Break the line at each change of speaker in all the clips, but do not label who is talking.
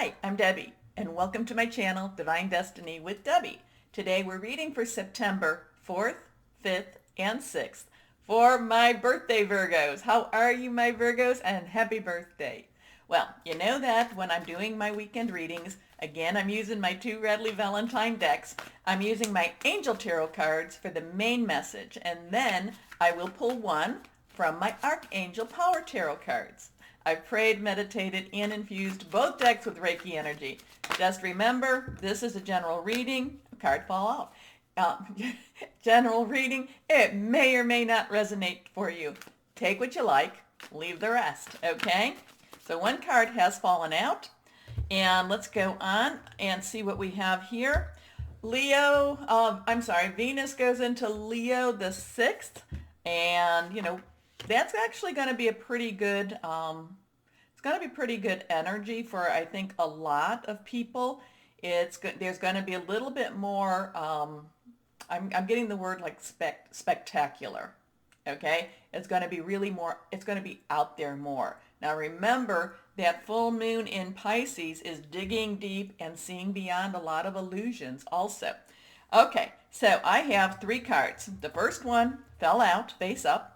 Hi, I'm Debbie, and welcome to my channel, Divine Destiny with Debbie. Today we're reading for September 4th, 5th, and 6th for my birthday Virgos. How are you, my Virgos? And happy birthday. Well, you know that when I'm doing my weekend readings, again, I'm using my two Redley Valentine decks. I'm using my Angel Tarot cards for the main message, and then I will pull one from my Archangel Power Tarot cards. I've prayed, meditated, and infused both decks with Reiki energy. Just remember, this is a general reading. Card fall out. General reading. It may or may not resonate for you. Take what you like, leave the rest, okay? So one card has fallen out, and let's go on and see what we have here. Venus goes into Leo the 6th, and, that's actually going to be a pretty good, it's going to be pretty good energy for, I think, a lot of people. There's going to be a little bit more, I'm getting the word like spectacular, okay? It's going to be really more, it's going to be out there more. Now remember that full moon in Pisces is digging deep and seeing beyond a lot of illusions also. Okay, so I have three cards. The first one fell out face up.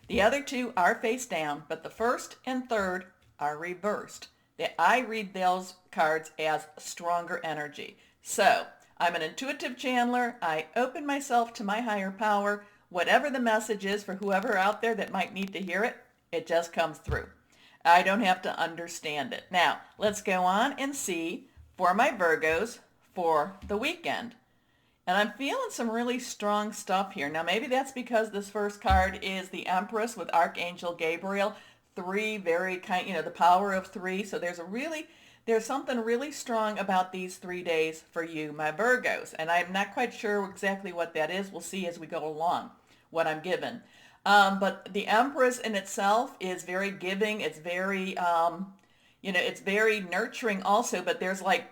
The other two are face down, but the first and third are reversed. I read those cards as stronger energy. So I'm an intuitive channeler. I open myself to my higher power. Whatever the message is for whoever out there that might need to hear it, it just comes through. I don't have to understand it. Now, let's go on and see for my Virgos for the weekend. And I'm feeling some really strong stuff here. Now, maybe that's because this first card is the Empress with Archangel Gabriel. Three very kind, the power of three. So there's something really strong about these 3 days for you, my Virgos. And I'm not quite sure exactly what that is. We'll see as we go along what I'm given. But the Empress in itself is very giving. It's very, it's very nurturing also, but there's like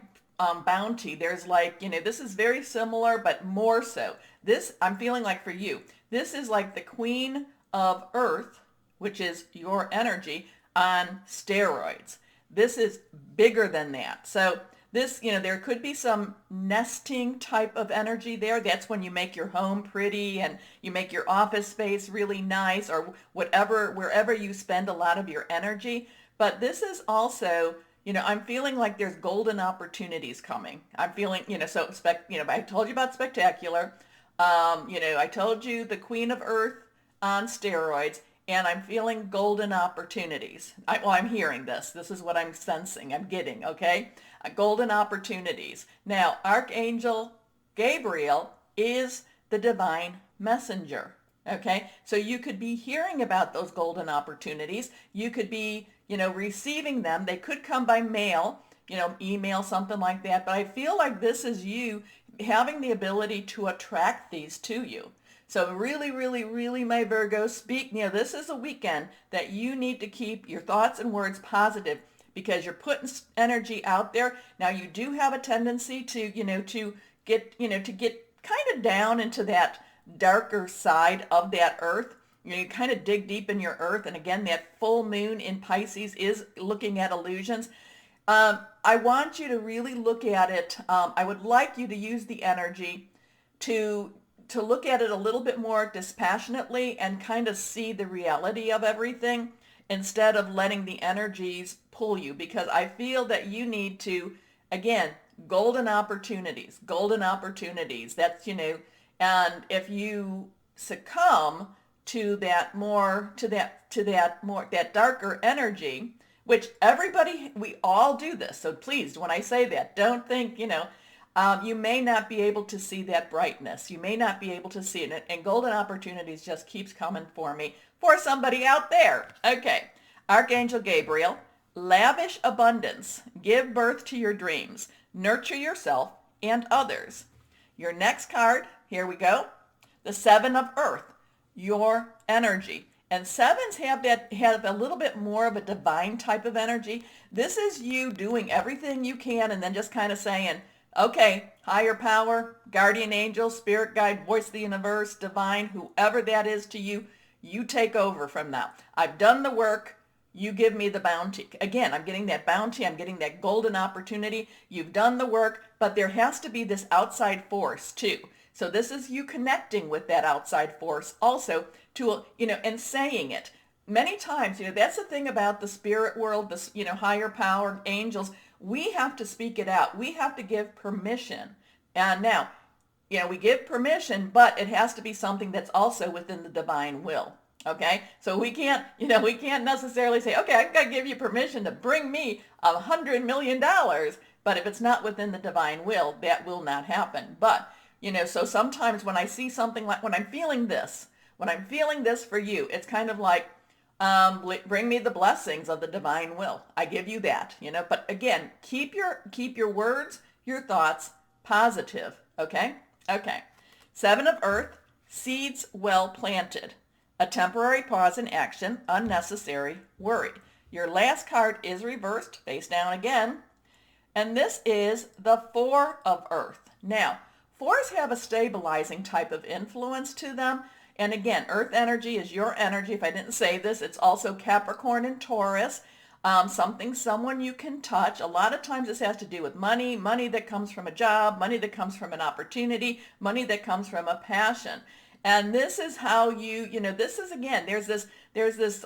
bounty. There's like, this is very similar, but more so. This, I'm feeling like for you, this is like the Queen of Earth, which is your energy, on steroids. This is bigger than that. So this, there could be some nesting type of energy there. That's when you make your home pretty and you make your office space really nice, or whatever, wherever you spend a lot of your energy. But this is also, I'm feeling like there's golden opportunities coming. I'm feeling, I told you about spectacular. I told you the Queen of Earth on steroids, and I'm feeling golden opportunities. I'm hearing this. This is what I'm sensing. I'm getting, okay? Golden opportunities. Now, Archangel Gabriel is the divine messenger, okay? So you could be hearing about those golden opportunities. You could be, receiving them. They could come by mail, email, something like that. But I feel like this is you having the ability to attract these to you. So really, really, really, my Virgo, this is a weekend that you need to keep your thoughts and words positive, because you're putting energy out there. Now, you do have a tendency to, to get kind of down into that darker side of that earth. You kind of dig deep in your earth. And again, that full moon in Pisces is looking at illusions. I want you to really look at it. I would like you to use the energy to look at it a little bit more dispassionately and kind of see the reality of everything instead of letting the energies pull you, because I feel that you need to, again, golden opportunities. That's, and if you succumb to that darker energy, which we all do this. So please, when I say that, don't think, you may not be able to see that brightness. You may not be able to see it. And golden opportunities just keeps coming for me, for somebody out there. Okay. Archangel Gabriel, lavish abundance. Give birth to your dreams. Nurture yourself and others. Your next card, here we go. The Seven of Earth, your energy. And sevens have a little bit more of a divine type of energy. This is you doing everything you can and then just kind of saying, okay, higher power, guardian angel, spirit guide, voice of the universe, divine, whoever that is to you, you take over from now. I've done the work. you give me the bounty. Again, I'm getting that bounty. I'm getting that golden opportunity. You've done the work, but there has to be this outside force too. So this is you connecting with that outside force also to, and saying it. Many times, that's the thing about the spirit world, this, higher power, angels. We have to speak it out. We have to give permission. And now, we give permission, but it has to be something that's also within the divine will. Okay, so we can't necessarily say, okay, I've got to give you permission to bring me $100 million, but if it's not within the divine will, that will not happen. But, so sometimes when I see something like, when I'm feeling this for you, it's kind of like, bring me the blessings of the divine will. I give you that, but again, keep your words, your thoughts positive. Okay. Okay. 7 of Earth, seeds well planted. A temporary pause in action, unnecessary worry. Your last card is reversed, face down again. And this is the 4 of Earth. Now, 4s have a stabilizing type of influence to them. And again, Earth energy is your energy. If I didn't say this, it's also Capricorn and Taurus. Someone you can touch. A lot of times this has to do with money that comes from a job, money that comes from an opportunity, money that comes from a passion. And this is how this is, again, there's this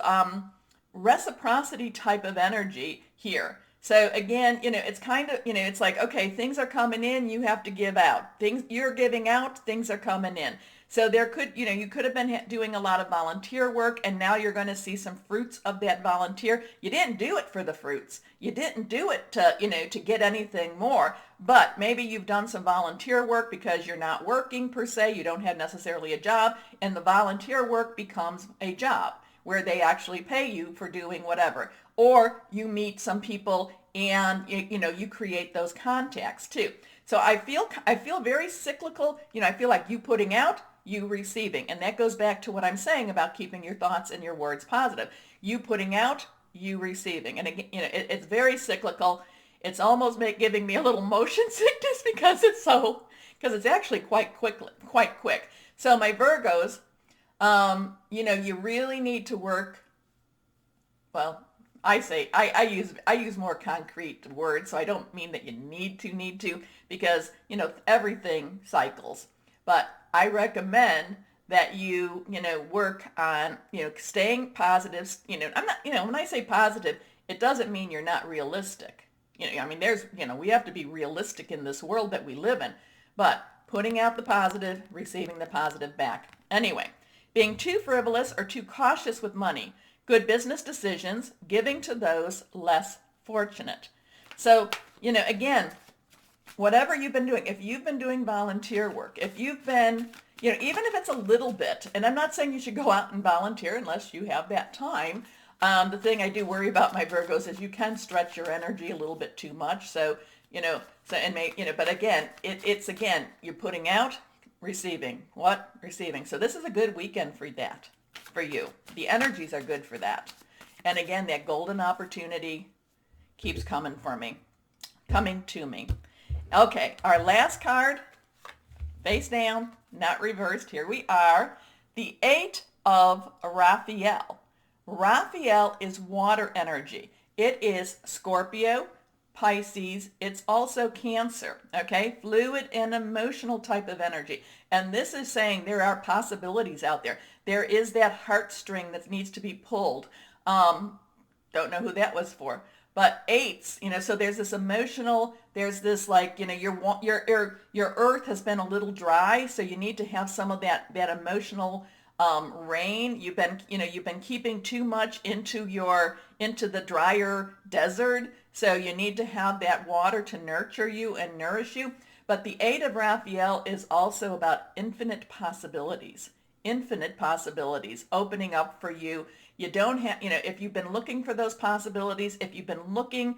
reciprocity type of energy here. So again, it's kind of, it's like, okay, things are coming in, you have to give out. Things you're giving out, things are coming in. So there could, you could have been doing a lot of volunteer work, and now you're going to see some fruits of that volunteer. You didn't do it for the fruits. You didn't do it to, to get anything more, but maybe you've done some volunteer work because you're not working per se. You don't have necessarily a job, and the volunteer work becomes a job where they actually pay you for doing whatever. Or you meet some people and, you create those contacts too. So I feel very cyclical. I feel like you putting out, you receiving. And that goes back to what I'm saying about keeping your thoughts and your words positive. You putting out, you receiving. And again, it's very cyclical. It's almost giving me a little motion sickness because it's actually quite quick. So my Virgos, you really need to work. Well, I use more concrete words, so I don't mean that you need to, because, everything cycles. But I recommend that you, work on, staying positive. I'm not, when I say positive, it doesn't mean you're not realistic. We have to be realistic in this world that we live in, but putting out the positive, receiving the positive back. Anyway, being too frivolous or too cautious with money, good business decisions, giving to those less fortunate. So, again, whatever you've been doing, if you've been doing volunteer work, if you've been, even if it's a little bit, and I'm not saying you should go out and volunteer unless you have that time. The thing I do worry about my Virgos is you can stretch your energy a little bit too much. So, but again, it's again, you're putting out, receiving. What? Receiving. So this is a good weekend for that, for you. The energies are good for that. And again, that golden opportunity keeps coming to me. Okay, our last card, face down, not reversed. Here we are. The 8 of Raphael. Raphael is water energy. It is Scorpio, Pisces. It's also Cancer, okay? Fluid and emotional type of energy. And this is saying there are possibilities out there. There is that heartstring that needs to be pulled. Don't know who that was for. But 8s, so there's this emotional, there's this like, your earth has been a little dry, so you need to have some of that emotional rain. You've been keeping too much into the drier desert, so you need to have that water to nurture you and nourish you. But the 8 of Raphael is also about infinite possibilities opening up for you. You don't have, if you've been looking for those possibilities, if you've been looking,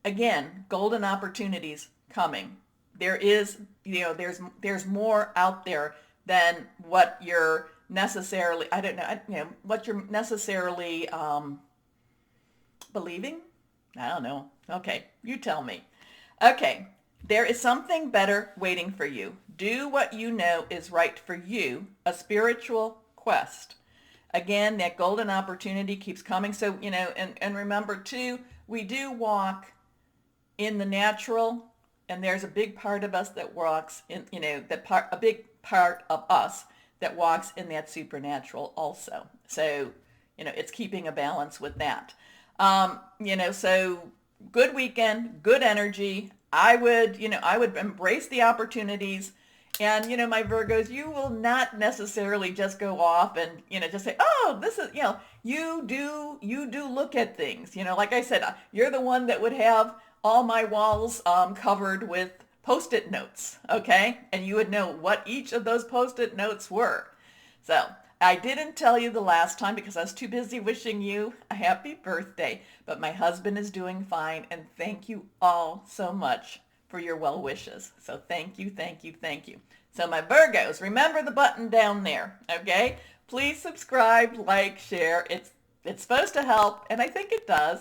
again, golden opportunities coming. There is, there's more out there than what you're necessarily, what you're necessarily believing. I don't know. Okay, you tell me. Okay, there is something better waiting for you. Do what you know is right for you, a spiritual quest. again, that golden opportunity keeps coming. So, and remember too, we do walk in the natural, and there's a big part of us that walks in, a big part of us that walks in that supernatural also. So, it's keeping a balance with that. So good weekend, good energy. I would embrace the opportunities. And, my Virgos, you will not necessarily just go off and, just say, oh, this is, you do look at things. Like I said, you're the one that would have all my walls covered with Post-it notes, okay? And you would know what each of those Post-it notes were. So I didn't tell you the last time because I was too busy wishing you a happy birthday, but my husband is doing fine, and thank you all so much for your well wishes. So thank you, thank you, thank you. So my Virgos, remember the button down there, okay? Please subscribe, like, share. It's supposed to help, and I think it does.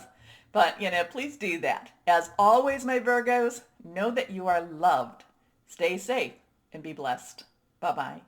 But, please do that. As always, my Virgos, know that you are loved. Stay safe and be blessed. Bye-bye.